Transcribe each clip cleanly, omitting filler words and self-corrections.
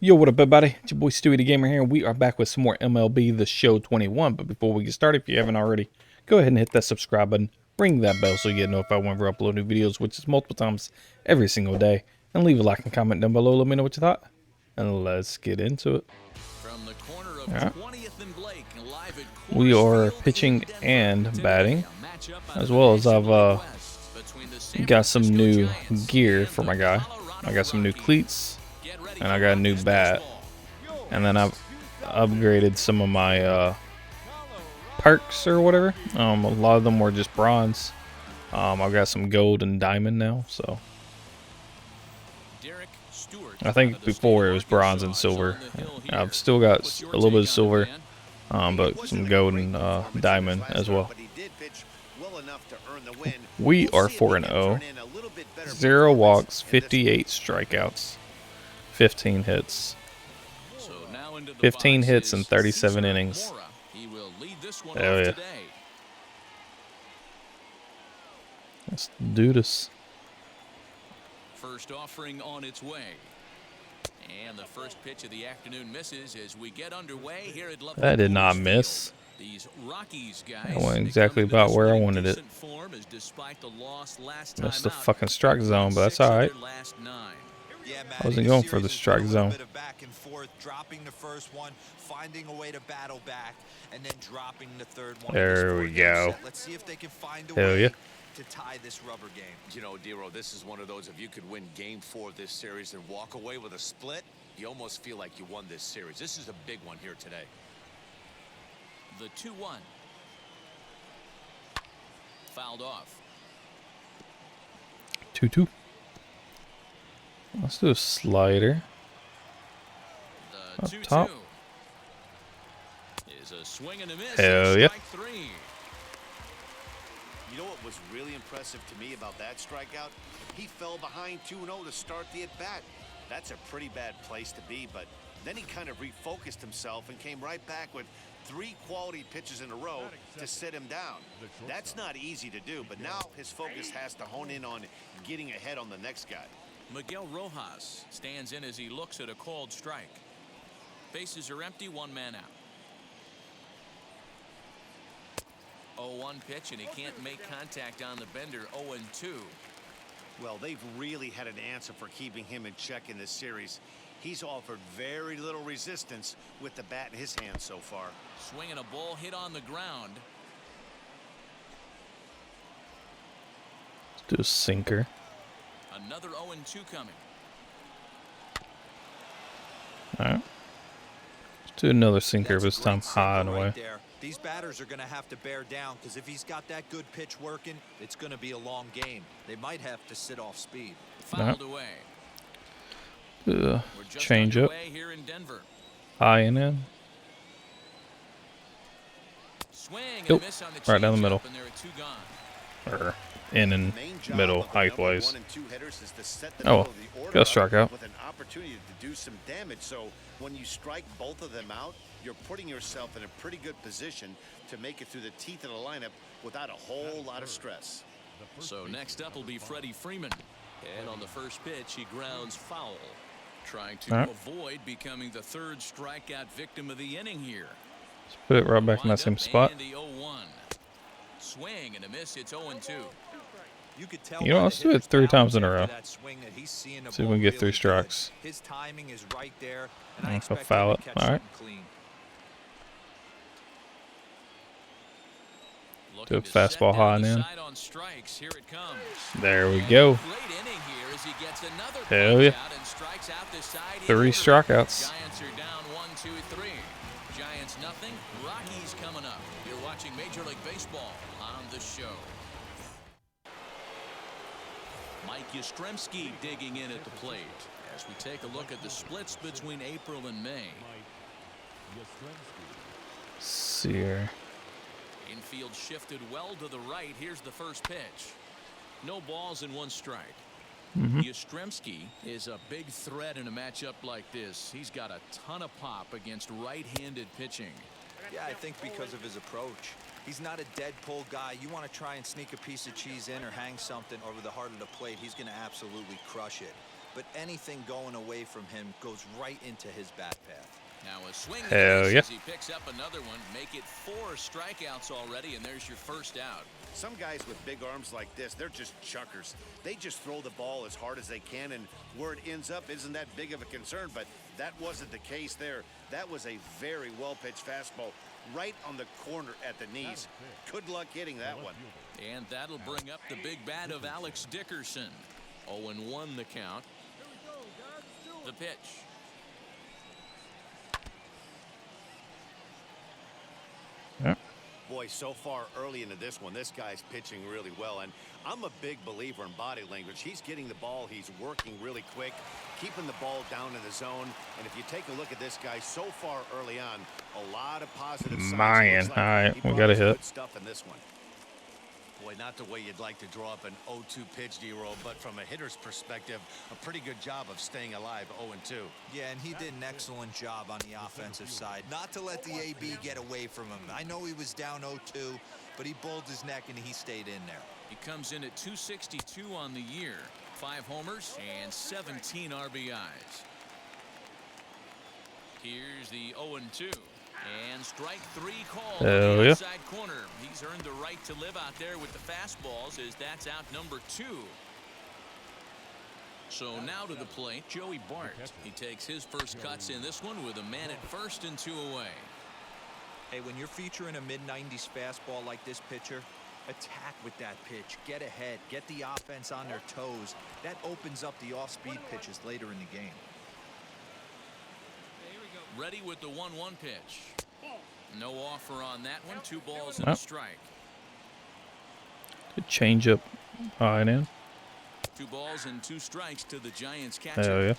Yo, what up, everybody? It's your boy Stewie the Gamer here, and we are back with some more MLB The Show 21. But before we get started, if you haven't already, go ahead and hit that subscribe button, ring that bell so you get notified whenever I upload new videos, which is multiple times every single day. And leave a like and comment down below. Let me know what you thought, and let's get into it. From the corner of All right. 20th and Blake, live at We are Field pitching in Denver. and batting, Today, as well as I've between the San got some Francisco new Giants gear and for the my guy. Colorado I got some new Rockies. cleats, Get ready and I for got a new Rockies bat. baseball. And then I've upgraded some of my perks or whatever. A lot of them were just bronze. I've got some gold and diamond now, so Derek Stewart I think out of the before state it of was bronze and Arkansas is silver. on the hill here. I've still got What's your a little bit of take on silver, it, man? but some gold and diamond as well. We are 4-0, 0 walks, 58 strikeouts, 15 hits. So now into the 15 box hits is in 37 Cesar innings. Mora. He will lead this one Hell off yeah. today. Let's do this. First offering on its way. And the first pitch of the afternoon misses as we get underway here at Love. That did not miss. These Rockies guys, That went exactly about where I wanted it. Missed the fucking strike zone, but that's all right. Yeah, Matt, I wasn't the going for series the has strike been a little zone. bit of back and forth, dropping the first one, finding a way to battle back, and then dropping the third one. There we go. Let's see if they can find a Hell way yeah. to tie this rubber game. You know, Dero, this is one of those, if you could win game 4 of this series and walk away with a split, you almost feel like you won this series. This is a big one here today. The 2-1. Fouled off. 2-2. Let's do a slider. The Up 2-2 top. is a swing and a miss. Hell yeah. Strike 3. You know what was really impressive to me about that strikeout? He fell behind 2-0 to start the at-bat. That's a pretty bad place to be, but then he kind of refocused himself and came right back with 3 quality pitches in a row to sit him down. That's not easy to do, but now his focus has to hone in on getting ahead on the next guy. Miguel Rojas stands in as he looks at a called strike. Bases are empty, 1 man out. 0-1 pitch, and he can't make contact on the bender. 0-2. Well, they've really had an answer for keeping him in check in this series. He's offered very little resistance with the bat in his hand so far. Swinging a ball hit on the ground. Let's do a sinker. Another 0-2 coming. All right. Let's do another sinker, That's a this time great high and sinker away. right there. These batters are going to have to bear down because if he's got that good pitch working, it's going to be a long game. They might have to sit off speed. Fouled away. Do We're a just change up. underway here in Denver. High and in. Swing and Nope. a miss on the Right down the changeup, middle. and there are 2 gone. Or in and Main job middle, of the height number ways. 1 and 2 hitters is to set the Oh, middle of the order got a up strikeout. with an opportunity to do some damage. So when you strike both of them out, you're putting yourself in a pretty good position to make it through the teeth of the lineup without a whole lot of stress. So next up will be Freddie Freeman. And on the first pitch, he grounds foul. Trying to All right. avoid becoming the 3rd strikeout victim of the inning here. Let's put it right back in that same Wind up spot. and the 0-1. Swing and a miss. It's 0-2. You could tell You know, by let's the do it hitter's 3 times balance in a after row. that swing that he's seeing the See if we ball can get 3 really good. strikes. His timing is right there, and I'll I expect foul him it. to catch All right. something clean. Do a Looking to set fastball down high and the in. side on strikes. Here it comes. There we And go. a great inning here as he gets another Hell yeah. punch out and strikes out the side in 3 order. strikeouts. Giants are down 1-2-3. Giants nothing. Rockies coming up. You're watching Major League Baseball on the show. Mike Yastrzemski digging in at the plate as we take a look at the splits between April and May. See here. Infield shifted well to the right. Here's the first pitch. No balls and 1 strike. Yastrzemski is a big threat in a matchup like this. He's got a ton of pop against right-handed pitching. Yeah, I think because of his approach. He's not a dead pull guy. You want to try and sneak a piece of cheese in or hang something over the heart of the plate, he's going to absolutely crush it. but anything going away from him goes right into his bat path. Now a swing Hell yeah. as he picks up another one. Make it 4 strikeouts already, and there's your first out. Some guys with big arms like this, they're just chuckers. They just throw the ball as hard as they can, and where it ends up isn't that big of a concern, but that wasn't the case there. That was a very well-pitched fastball right on the corner at the knees. Good luck hitting that one. And that'll bring up the big bat of Alex Dickerson. 0-1 the count. The pitch. Boy, so far early into this one, this guy's pitching really well, and I'm a big believer in body language. He's getting the ball, he's working really quick, keeping the ball down in the zone, and if you take a look at this guy so far early on, a lot of positive signs. Man, all right, we got a hit. Good stuff in this one. Boy, not the way you'd like to draw up an 0-2 pitch, D-roll, but from a hitter's perspective, a pretty good job of staying alive 0-2. Yeah, and he did an excellent job on the offensive side. Not to let the AB get away from him. I know he was down 0-2, but he bulled his neck and he stayed in there. He comes in at 262 on the year. 5 homers and 17 RBIs. Here's the 0-2. And strike 3 called on the outside corner. He's earned the right to live out there with the fastballs, as that's out number 2. So now to the plate, Joey Bart. He takes his first cuts in this one with a man at first and 2 away. Hey, when you're featuring a mid-90s fastball like this pitcher, attack with that pitch. Get ahead. Get the offense on their toes. That opens up the off-speed pitches later in the game. Ready with the 1-1 pitch. No offer on that one. 2 balls and a strike. Good change up. All right, man. 2 balls and 2 strikes to the Giants catcher. Hell yeah.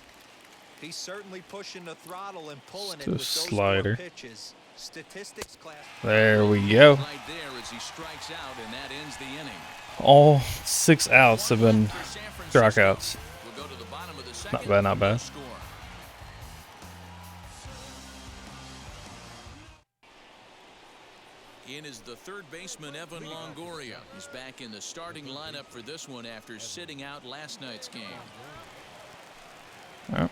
He's certainly pushing the throttle and pulling it Just with those slider. 4 pitches. Statistics class. There we go. Right there as he strikes out, and that ends the inning. All 6 outs have been strikeouts. We'll go to the bottom of the second. Not bad, not bad. Score. In is the third baseman, Evan Longoria. He's back in the starting lineup for this one after sitting out last night's game. Oh.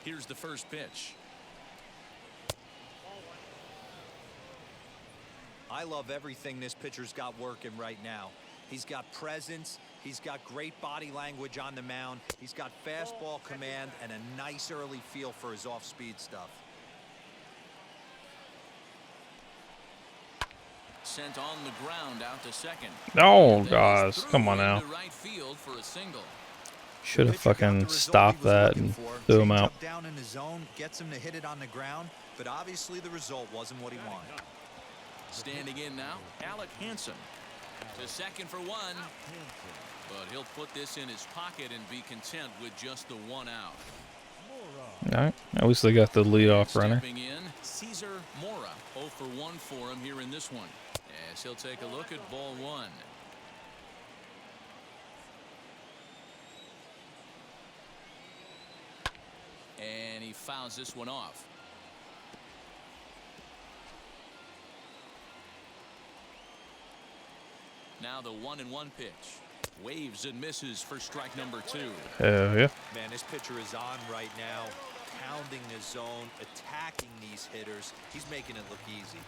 Here's the first pitch. I love everything this pitcher's got working right now. He's got presence. He's got great body language on the mound. He's got fastball command and a nice early feel for his off-speed stuff. Sent on the ground out to second. Oh, gosh. Come on now. Right field for a single. Should have fucking stopped that and threw him out. Down in his zone, gets him to hit it on the ground, but obviously the result wasn't what he wanted. Standing in now, Alec Hansen to second for 1. But he'll put this in his pocket and be content with just the 1 out. All right. At least they got the leadoff runner. Stepping in, Cesar Mora. 0 for 1 for him here in this one. As he'll take a look at ball 1. And he fouls this one off. Now the 1-1 pitch. Waves and misses for strike number 2. Hell yeah. Man, this pitcher is on right now, pounding his zone, attacking these hitters. He's making it look easy.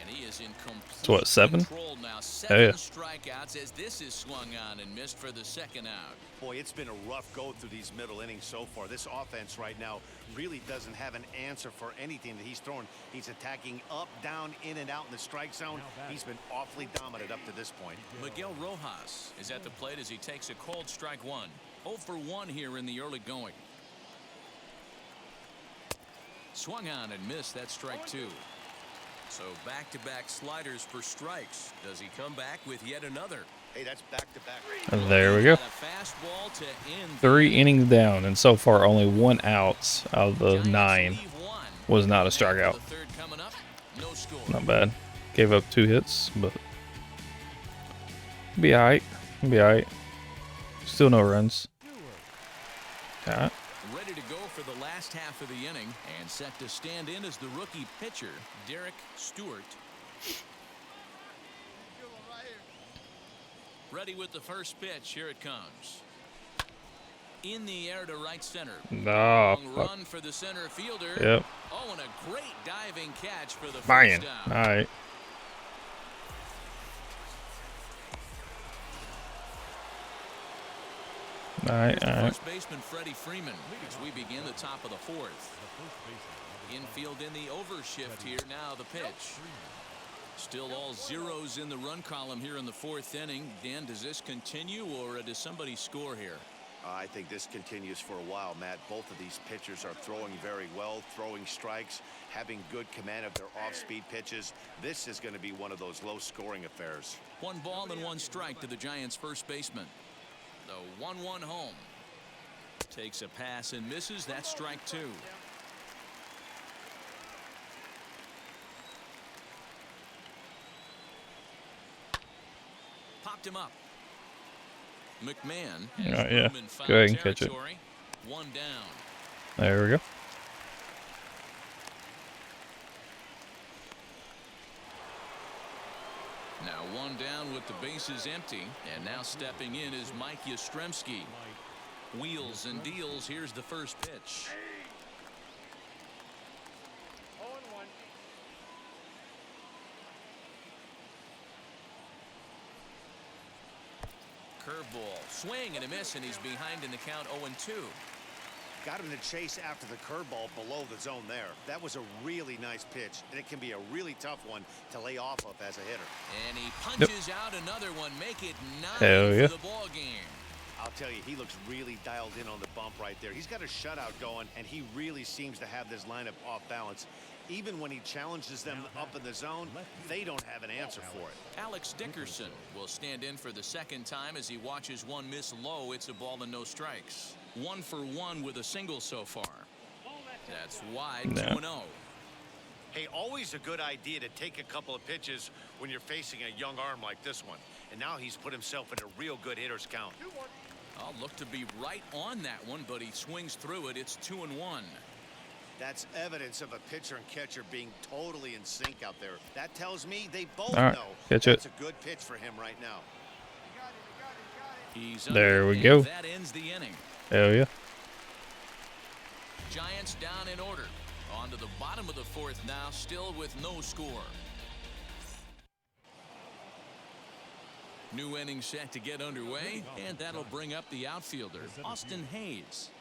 And he is in complete So what, 7? control now. 7 strikeouts as this is swung on and missed for the second out. Boy, it's been a rough go through these middle innings so far. This offense right now really doesn't have an answer for anything that he's throwing. He's attacking up, down, in and out in the strike zone. He's been awfully dominant up to this point. Miguel Rojas is at the plate as he takes a cold strike 1. 0 for 1 here in the early going. Swung on and missed that strike 2. So back-to-back sliders for strikes. Does he come back with yet another? Hey, that's back-to-back. And there we go. A fastball to end 3 innings down, and so far only 1 out of the 9 was not a strikeout. Not bad. Gave up 2 hits, but be alright. Be alright. Still no runs. Alright. Ready to go for the last half of the inning and set to stand in as the rookie pitcher, Derek Stewart. Ready with the first pitch. Here it comes. In the air to right center. Oh, Long run for the center fielder. Yep. Oh, and a great diving catch for the Bang. first All down. right. All right. All right. First baseman Freddie Freeman as we begin the top of the fourth. Infield in the overshift here. Now the pitch. Still all zeros in the run column here in the fourth inning. Dan, does this continue or does somebody score here? I think this continues for a while, Matt. Both of these pitchers are throwing very well, throwing strikes, having good command of their off-speed pitches. This is going to be one of those low-scoring affairs. 1 ball and 1 strike to the Giants' first baseman. The 1-1 home. Takes a pass and misses. That's strike 2. Popped him up. McMahon. Yeah. Go ahead and catch it. 1 down. There we go. Now 1 down with the bases empty. And now stepping in is Mike Yastrzemski. Wheels and deals. Here's the first pitch. Curveball, swing and a miss, and he's behind in the count 0-2. Got him to chase after the curveball below the zone there. That was a really nice pitch, and it can be a really tough one to lay off of as a hitter. And he punches out another one, make it 9 Hell yeah. for the ball game. I'll tell you, he looks really dialed in on the bump right there. He's got a shutout going, and he really seems to have this lineup off balance. Even when he challenges them up in the zone, they don't have an answer for it. Alex Dickerson will stand in for the second time as he watches one miss low. It's a ball and no strikes. 1 for 1 with a single so far. That's wide. 2-0. Hey, always a good idea to take a couple of pitches when you're facing a young arm like this one. And now he's put himself in a real good hitter's count. I'll look to be right on that one, but he swings through it. It's 2-1. That's evidence of a pitcher and catcher being totally in sync out there. That tells me they both All right, know catch that's it. a good pitch for him right now. There we go. That ends the inning. Hell yeah. Giants down in order. On to the bottom of the fourth now, still with no score. New inning set to get underway, and that'll bring up the outfielder, Austin Hayes.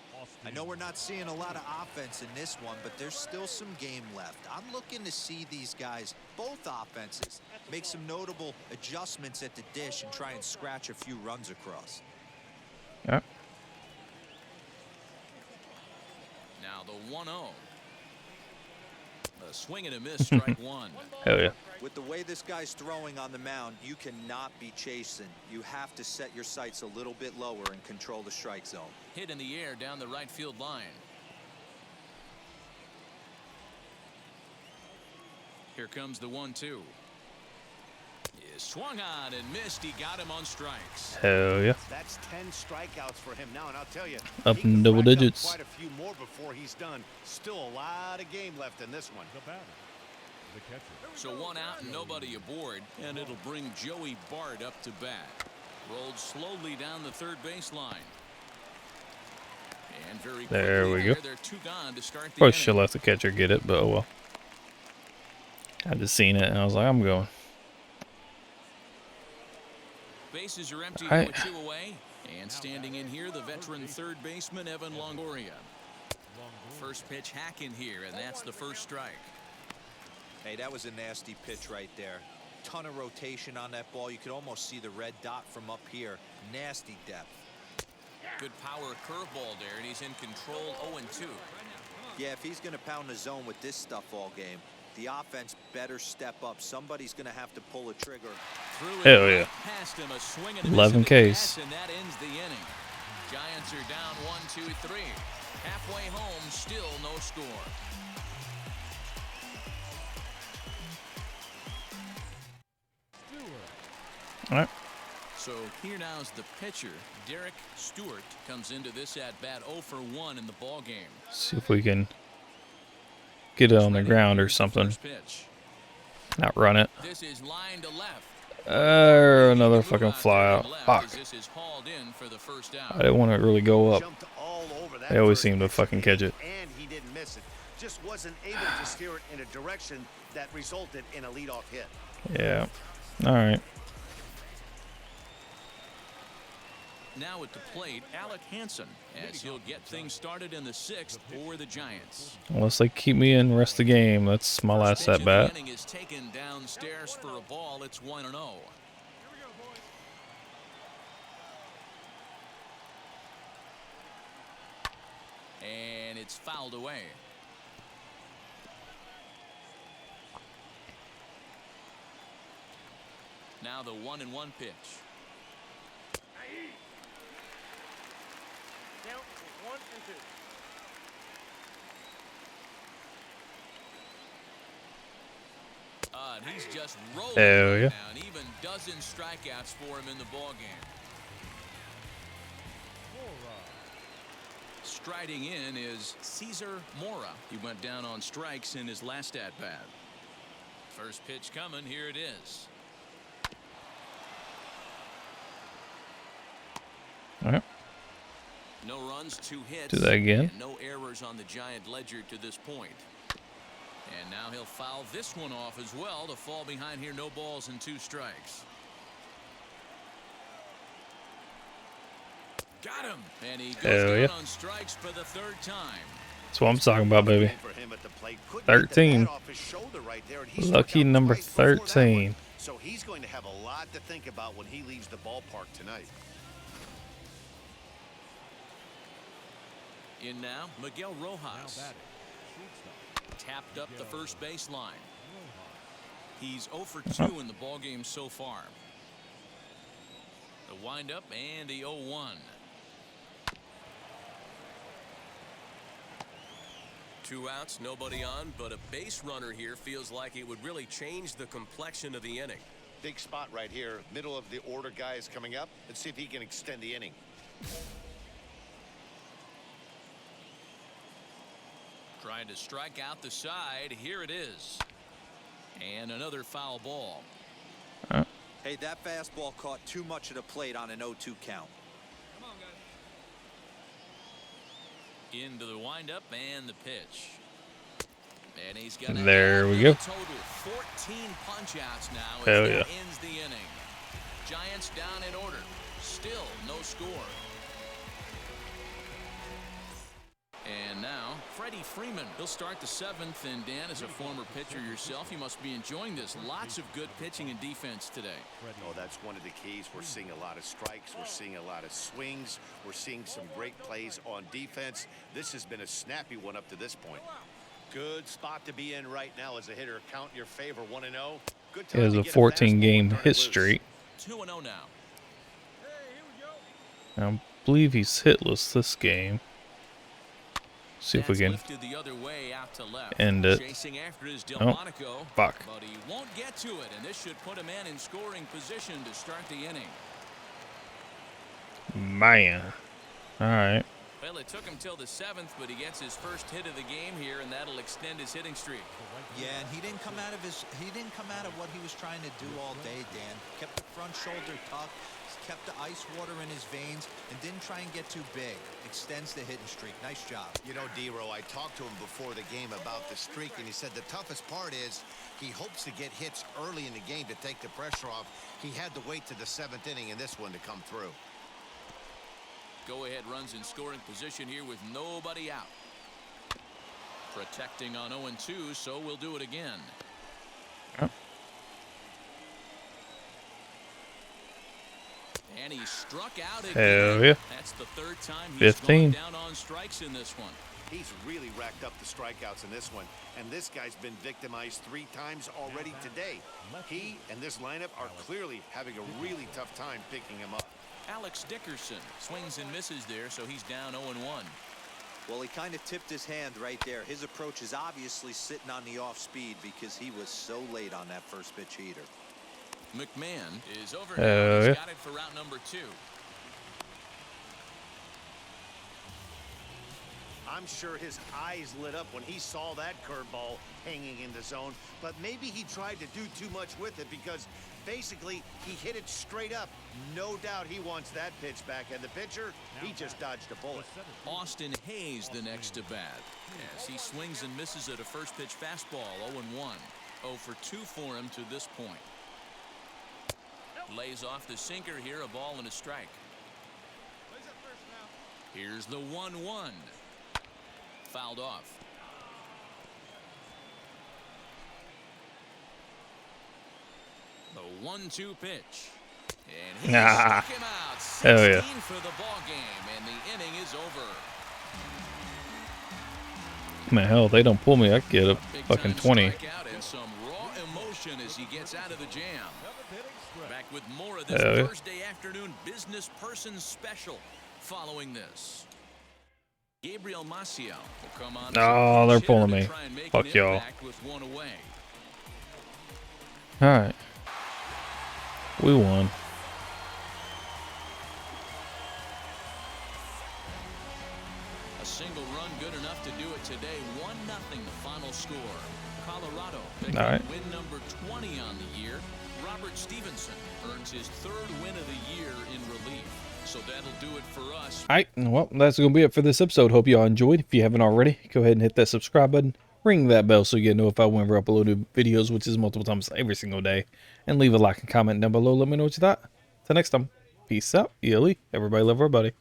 I know we're not seeing a lot of offense in this one, but there's still some game left. I'm looking to see these guys, both offenses, make some notable adjustments at the dish and try and scratch a few runs across. Yeah. Now the 1-0. A swing and a miss, strike 1. Hell yeah. With the way this guy's throwing on the mound, you cannot be chasing. You have to set your sights a little bit lower and control the strike zone. Hit in the air down the right field line. Here comes the 1-2. Is swung on and missed. He got him on strikes. Hell yeah. That's 10 strikeouts for him now, and I'll tell you, Up he can in double rack up digits. quite a few more before he's done. Still a lot of game left in this one. So 1 out and nobody aboard, and it'll bring Joey Bart up to bat. Rolled slowly down the third baseline. And very There we go. They're 2 gone to start the Probably inning. should let the catcher get it, but oh well. I just seen it and I was like, I'm going. Bases are empty All right. with 2 away. And standing in here, the veteran third baseman, Evan Longoria. First pitch hack in here, and that's the first strike. Hey, that was a nasty pitch right there. Ton of rotation on that ball. You could almost see the red dot from up here. Nasty depth. Good power curveball there, and he's in control. 0-2. Yeah, if he's going to pound the zone with this stuff all game, the offense better step up. Somebody's going to have to pull a trigger. Threw it Hell yeah. past him, a swing and a miss 11 into the Ks. pass, and that ends the inning. Giants are down 1-2-3. Halfway home, still no score. All right. So here now is the pitcher. Derek Stewart comes into this at bat 0 for 1 in the ball game. See if we can get it on the ground or something. First pitch. Not run it. This is line to left. Another fucking fly out. Fuck. I didn't want to really go up. They always seem to fucking catch it. And he didn't miss it. Just wasn't able to steer it in a direction that resulted in a leadoff hit. Yeah. All right. Now at the plate, Alec Hansen, as he'll get things started in the 6th for the Giants. Unless they keep me in the rest of the game, that's my last at bat. The inning is taken downstairs for a ball. It's 1-0. And it's fouled away. Now the 1-1 pitch. Count 1 and 2. And he's just rolling Hell yeah. now, and even dozen strikeouts for him in the ball game. Striding in is Cesar Mora. He went down on strikes in his last at bat. First pitch coming. Here it is. All right. No runs, 2 hits. Do that again. And no errors on the Giant ledger to this point. And now he'll foul this one off as well to fall behind here. No balls and 2 strikes. Got him. And he goes down on strikes for the 3rd time. That's what I'm talking about, baby. 13. Lucky number 13. So he's going to have a lot to think about when he leaves the ballpark tonight. In now, Miguel Rojas. Tapped up the first baseline. He's 0 for 2 in the ballgame so far. The windup and the 0-1. 2 outs, nobody on, but a base runner here feels like it would really change the complexion of the inning. Big spot right here. Middle of the order guy is coming up. Let's see if he can extend the inning. Trying to strike out the side. Here it is. And another foul ball. Hey, that fastball caught too much of the plate on an 0-2 count. Come on, guys. Into the windup and the pitch. And he's got there we go. Total 14 punch outs now as Hell that yeah. ends the inning. Giants down in order. Still no score. And now, Freddie Freeman. He'll start the 7th. And Dan, as a former pitcher yourself, you must be enjoying this. Lots of good pitching and defense today. Oh, that's one of the keys. We're seeing a lot of strikes. We're seeing a lot of swings. We're seeing some great plays on defense. This has been a snappy one up to this point. Good spot to be in right now as a hitter. Count in your favor, 1-0. Good time He has to a get 14 game fastball and turn it hit loose. streak. 2-0 now. Hey, here we go. I believe he's hitless this game. See if we That's can lifted the other way out to left. end it. Chasing after his Oh, Delmonico, fuck. but he won't get to it, and this should put a man in scoring position to start the inning. Man. All right. Well, it took him till the 7th, but he gets his first hit of the game here, and that'll extend his hitting streak. Yeah, and he didn't come out of what he was trying to do all day, Dan. Kept the front shoulder tucked, kept the ice water in his veins, and didn't try and get too big. Extends the hitting streak. Nice job. You know, D-Row, I talked to him before the game about the streak, and he said the toughest part is he hopes to get hits early in the game to take the pressure off. He had to wait to the 7th inning in this one to come through. Go-ahead runs in scoring position here with nobody out. Protecting on 0-2, so we'll do it again. Oh. And he struck out again. Hell yeah. That's the 3rd time he's 15. gone down on strikes in this one. He's really racked up the strikeouts in this one, and this guy's been victimized 3 times already today. He and this lineup are clearly having a really tough time picking him up. Alex Dickerson swings and misses there, so he's down 0-1. Well, he kind of tipped his hand right there. His approach is obviously sitting on the off speed because he was so late on that first pitch heater. McMahon is over. Yeah. He's got it for route number 2. I'm sure his eyes lit up when he saw that curveball hanging in the zone, but maybe he tried to do too much with it because basically he hit it straight up. No doubt he wants that pitch back, and the pitcher, he just dodged a bullet. Austin Hayes the next to bat. Yes, he swings and misses at a first pitch fastball, 0-1. 0 for 2 for him to this point. Lays off the sinker here, a ball and a strike. Here's the 1-1. Fouled off. The 1-2 pitch. And he struck him out. 16 Hell yeah. for the ball game, and the inning is over. Man, hell, they don't pull me. I get a Big fucking time 20. strikeout and some raw emotion as he gets out of the jam. Back with more of this Hell yeah. Thursday afternoon business person special following this. Gabriel Maciel will come on. Oh, they're pulling me. Fuck y'all. With one away. All right. We won. A single run good enough to do it today. 1-0 the final score. Colorado picking All right. win number 20 on the year. Robert Stevenson earns his 3rd win of the year in relief. So that'll do it for us. All right. Well, that's going to be it for this episode. Hope y'all enjoyed. If you haven't already, go ahead and hit that subscribe button. Ring that bell so you get notified whenever I upload new videos, which is multiple times every single day. And leave a like and comment down below. Let me know what you thought. Till next time. Peace out. Everybody love everybody.